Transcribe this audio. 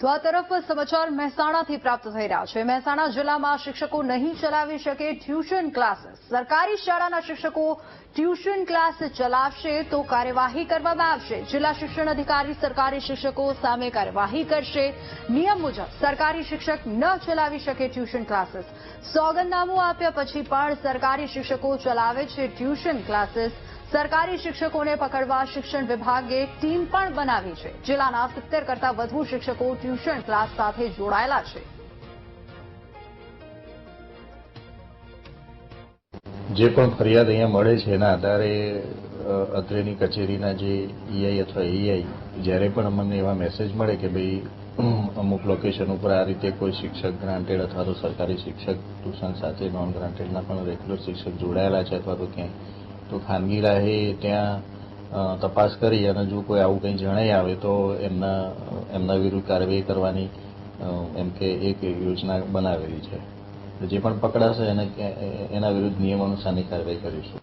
તો આ તરફ સમાચાર મહેસાણાથી પ્રાપ્ત થઈ રહ્યા છે। મહેસાણા જિલ્લામાં શિક્ષકો નહીં ચલાવી શકે ટ્યુશન ક્લાસીસ। સરકારી શાળાના શિક્ષકો ટ્યુશન ક્લાસ ચલાવશે તો કાર્યવાહી કરવામાં આવશે। જિલ્લા શિક્ષણ અધિકારી સરકારી શિક્ષકો સામે કાર્યવાહી કરશે। નિયમ મુજબ સરકારી શિક્ષક ન ચલાવી શકે ટ્યુશન ક્લાસીસ। સોગંદનામું આપ્યા પછી પણ સરકારી શિક્ષકો ચલાવે છે ટ્યુશન ક્લાસીસ। સરકારી શિક્ષકોને પકડવા શિક્ષણ વિભાગે ટીમ પણ બનાવી છે। જિલ્લાના 70 કરતા વધુ શિક્ષકો ટ્યુશન ક્લાસ સાથે જોડાયેલા છે। જે પણ ફરિયાદ અહીંયા મળે છે એના આધારે અત્રેની કચેરીના જે ઈઆઈ અથવા એઆઈ જ્યારે પણ અમને એવા મેસેજ મળે કે ભાઈ અમુક લોકેશન ઉપર આ રીતે કોઈ શિક્ષક ગ્રાન્ટેડ અથવા તો સરકારી શિક્ષક ટ્યુશન સાથે નોન ગ્રાન્ટેડના પણ રેગ્યુલર શિક્ષક જોડાયેલા છે અથવા તો ક્યાંય તો ખાનગી રાહે ત્યાં તપાસ કરી અને જો કોઈ આવું કંઈ જણાઈ આવે તો એમના વિરુદ્ધ કાર્યવાહી કરવાની એમ કે એક યોજના બનાવેલી છે। જે પણ પકડાશે એના વિરુદ્ધ નિયમ અનુસારની કાર્યવાહી કરીશું।